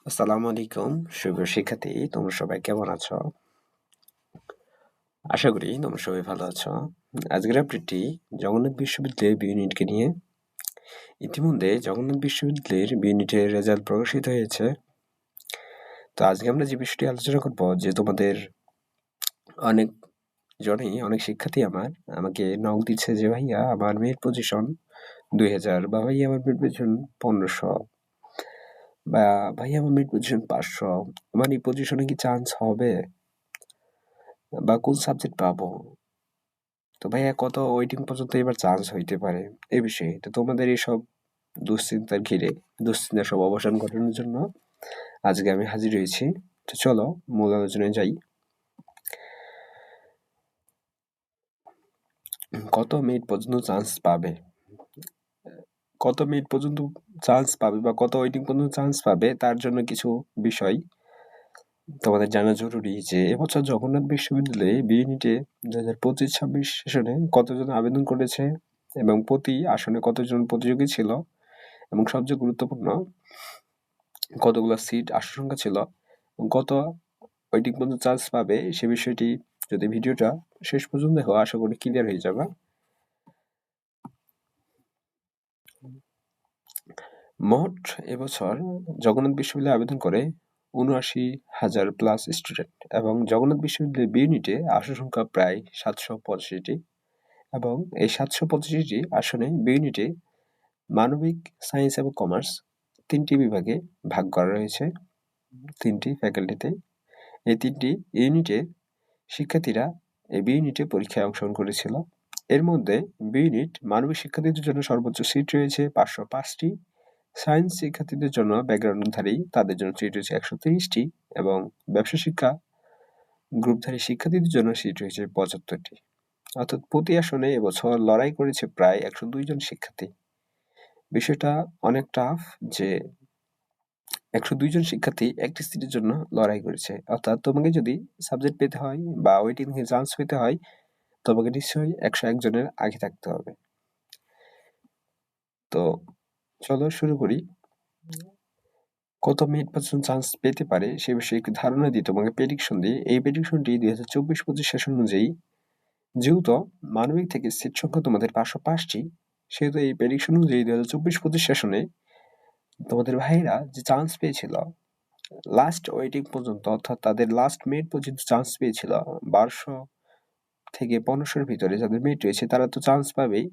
আসসালামু আলাইকুম শুভ শিক্ষার্থী, তোমরা সবাই কেমন আছো? আশা করি তোমরা সবাই ভালো আছো। আজকের আপডেটটি জগন্নাথ বিশ্ববিদ্যালয়ের বি ইউনিটকে নিয়ে। ইতিমধ্যে জগন্নাথ বিশ্ববিদ্যালয়ের বি ইউনিটের রেজাল্ট প্রকাশিত হয়েছে। তো আজকে আমরা যে বিষয়টি আলোচনা করব, যে তোমাদের অনেক শিক্ষার্থী আমাকে নক দিচ্ছে যে ভাইয়া আমার মেরিট পজিশন 2000, বা ভাইয়া আমার মেরিট পজিশন 1500, বা ভাইয়া আমার মেরিট পজিশন 500, আমার এই পজিশনে কি চান্স হবে বা কোন সাবজেক্ট পাবো? তো ভাইয়া কত ওয়েটিং পর্যন্ত এবার চান্স হইতে পারে এ বিষয়ে। তো তোমাদের এইসব দুশ্চিন্তার সব অবসান ঘটানোর জন্য আজকে আমি হাজির হয়েছি। তো চলো মূল আলোচনায় যাই। কত মিনিট পর্যন্ত চান্স পাবে বা কত ওয়েটিং পর্যন্ত চান্স পাবে, তার জন্য কিছু বিষয় তোমাদের জানা জরুরি। যে এবছর জগন্নাথ বিশ্ববিদ্যালয়ে বি ইউনিটে 2025-26 সেশনে কতজন আবেদন করেছে এবং প্রতি আসনে কতজন প্রতিযোগী ছিল, এবং সবচেয়ে গুরুত্বপূর্ণ কতগুলো সিট আসন সংখ্যা ছিল, কত ওয়েটিং পর্যন্ত চান্স পাবে, সে বিষয়টি যদি ভিডিওটা শেষ পর্যন্ত দেখো আশা করি ক্লিয়ার হয়ে যাবে। মোট এবছর জগন্নাথ বিশ্ববিদ্যালয়ে আবেদন করে ৭৯,০০০ প্লাস স্টুডেন্ট, এবং জগন্নাথ বিশ্ববিদ্যালয়ের বি ইউনিটে আসন সংখ্যা প্রায় ৭৮৫টি, এবং এই ৭৮৫টি আসনে বি ইউনিটে মানবিক, সায়েন্স এবং কমার্স ৩টি বিভাগে ভাগ করা রয়েছে, 3টি ফ্যাকাল্টিতে। এই 3টি ইউনিটে শিক্ষার্থীরা এই বি ইউনিটে পরীক্ষায় অংশগ্রহণ করেছিল। এর মধ্যে বি ইউনিট মানবিক শিক্ষার্থীদের জন্য সর্বোচ্চ সিট রয়েছে 505টি, সায়েন্স শিক্ষার্থীদের জন্য ব্যাকগ্রাউন্ডধারী তাদের জন্য সিট রয়েছে 130টি, এবং ব্যবসা শিক্ষা গ্রুপধারী শিক্ষার্থীদের জন্য সিট রয়েছে 75টি। অর্থাৎ প্রতি আসনে এবছর লড়াই করেছে প্রায় 102 জন শিক্ষার্থী। বিষয়টা অনেক টাফ যে 102 জন শিক্ষার্থী একটি সিটের জন্য লড়াই করেছে। অর্থাৎ তোমাকে যদি সাবজেক্ট পেতে হয় বা ওয়েটিং এ চান্স পেতে হয়, তোমাকে নিশ্চয়ই 101 জনের আগে থাকতে হবে। তো চলো শুরু করি। কত মিনিট পর্যন্ত চান্স পেতে পারে সে বিষয়ে একটি ধারণা দিই তোমাকে প্রেডিকশন দিয়ে। এই প্রেডিকশনটি 2024-25 সেশন অনুযায়ী, যেহেতু মানবিক থেকে সিট সংখ্যা তোমাদের 505টি, সেহেতু এই প্রেডিকশন অনুযায়ী 2024-25 সেশনে তোমাদের ভাইরা যে চান্স পেয়েছিল লাস্ট ওয়েটিং পর্যন্ত, অর্থাৎ তাদের লাস্ট মিনিট পর্যন্ত চান্স পেয়েছিল 1200 থেকে 1500-র ভিতরে যাদের মেরিট রয়েছে তারা তো চান্স পাবেই।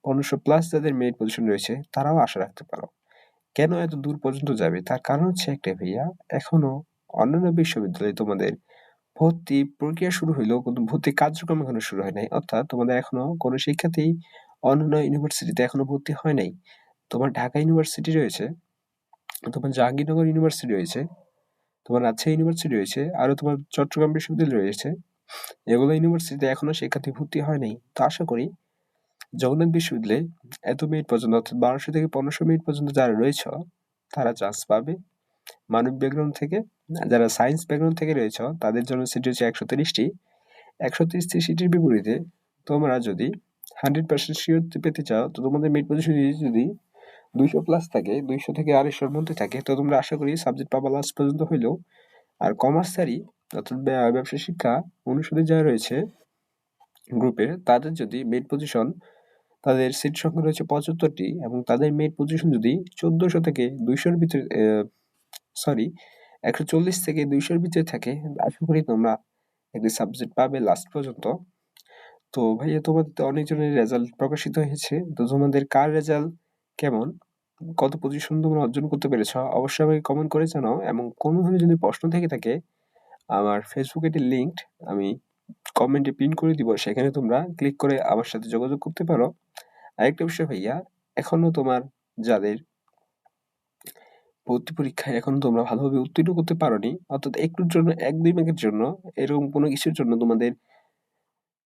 1500 প্লাস যাদের মেরিট পজিশন রয়েছে তারাও আশা রাখতে পারো। কেন এত দূর পর্যন্ত যাবে? তার কারণ হচ্ছে একটাই ভাইয়া, এখনো অন্যান্য বিশ্ববিদ্যালয়ে তোমাদের ভর্তি প্রক্রিয়া শুরু হইলেও কিন্তু ভর্তি কার্যক্রম এখনো শুরু হয় নাই। অর্থাৎ তোমাদের এখনো কোনো শিক্ষার্থী অন্যান্য ইউনিভার্সিটিতে এখনো ভর্তি হয় নাই। তোমার ঢাকা ইউনিভার্সিটি রয়েছে, তোমার জাহাঙ্গীরনগর ইউনিভার্সিটি রয়েছে, তোমার রাজশাহী ইউনিভার্সিটি রয়েছে, আরো তোমার চট্টগ্রাম বিশ্ববিদ্যালয় রয়েছে। এগুলো ইউনিভার্সিটিতে এখনো শিক্ষার্থী ভর্তি হয় নাই। তো আশা করি জগন্নাথ বিশ্ববিদ্যালয়ে এত মিনিট পর্যন্ত, অর্থাৎ 1200 থেকে 1500 মিনিট পর্যন্ত যারা রয়েছ তারা চান্স পাবে। মানবিক ব্যাকগ্রাউন্ড থেকে, যারা সায়েন্স ব্যাকগ্রাউন্ড থেকে রয়েছ তাদের জন্য সিট হচ্ছে 130টি। 130টি সিটের বিপরীতে তোমরা যদি 100% শিওর পেতে চাও, তো তোমাদের মিড পজিশন যদি 200 প্লাস থাকে, 200 থেকে 250-র মধ্যে থাকে, তো তোমরা আশা করি সাবজেক্ট পাবা লাস্ট পর্যন্ত হইলেও। আর কমার্সধারী অর্থাৎ ব্যবসা শিক্ষা অনুষদে যারা রয়েছে গ্রুপের, তাদের যদি মিড পজিশন, তাদের সিট সংখ্যা রয়েছে 75টি, এবং তাদের মিড পজিশন যদি 1400 থেকে 200-র ভিতরে, 140 থেকে 200-র ভিতরে থাকে, আশা করি তোমরা একটি সাবজেক্ট পাবে লাস্ট পর্যন্ত। তো ভাইয়া তোমাদের তো অনেকজনের রেজাল্ট প্রকাশিত হয়েছে, তো তোমাদের কার রেজাল্ট কেমন, কত পজিশন তোমরা অর্জন করতে পেরেছো অবশ্যই আমাকে কমেন্ট করে জানাও। এবং কোনো ধরনের যদি প্রশ্ন থেকে থাকে, আমার ফেসবুক এটির লিঙ্ক আমি কমেন্টে পিন করে দিব, সেখানে তোমরা ক্লিক করে আমার সাথে যোগাযোগ করতে পারো। আরেকটা বিষয় ভাইয়া, এখনো তোমার যাদের ভর্তি পরীক্ষায় এখন তোমরা ভালোভাবে উত্তীর্ণ করতে পারোনি, অর্থাৎ একটুর জন্য 1-2 মার্কের জন্য, এরকম কোনো কিছুর জন্য তোমাদের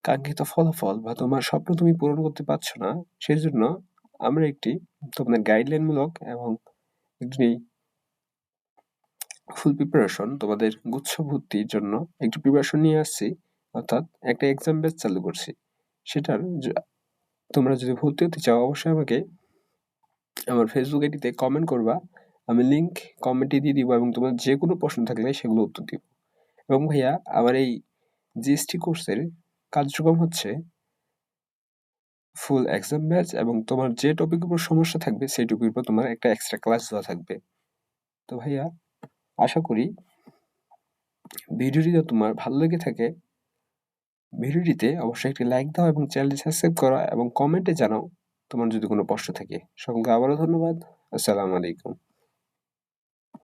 কাঙ্ক্ষিত ফলাফল বা তোমার স্বপ্ন তুমি পূরণ করতে পারছো না, সেজন্য আমরা একটি তোমাদের গাইডলাইনমূলক এবং একটি ফুল প্রিপারেশন তোমাদের গুচ্ছ ভর্তির জন্য একটি প্রিপারেশন নিয়ে আসছি। অর্থাৎ একটা এক্সাম ব্যাচ চালু করছি। সেটার তোমরা যদি ভর্তি হতে চাও অবশ্যই আমাকে আমার ফেসবুক আইডিতে কমেন্ট করবা, আমি লিঙ্ক কমেন্টে দিয়ে দিব এবং তোমার যে কোনো প্রশ্ন থাকলে সেগুলো উত্তর দিব। এবং ভাইয়া আমার এই জিএসটি কোর্সের কার্যক্রম হচ্ছে ফুল এক্সাম ব্যাচ এবং তোমার যে টপিকের উপর সমস্যা থাকবে সেই টপিকের উপর তোমার একটা এক্সট্রা ক্লাস দেওয়া থাকবে। তো ভাইয়া আশা করি ভিডিওটি তোমার ভালো লেগে থাকে। ভিডিওটিতে অবশ্যই একটি লাইক দাও এবং চ্যানেলটি সাবস্ক্রাইব করো এবং কমেন্টে জানাও তোমার যদি কোনো প্রশ্ন থাকে। সকলকে আবারও ধন্যবাদ। আসসালামু আলাইকুম।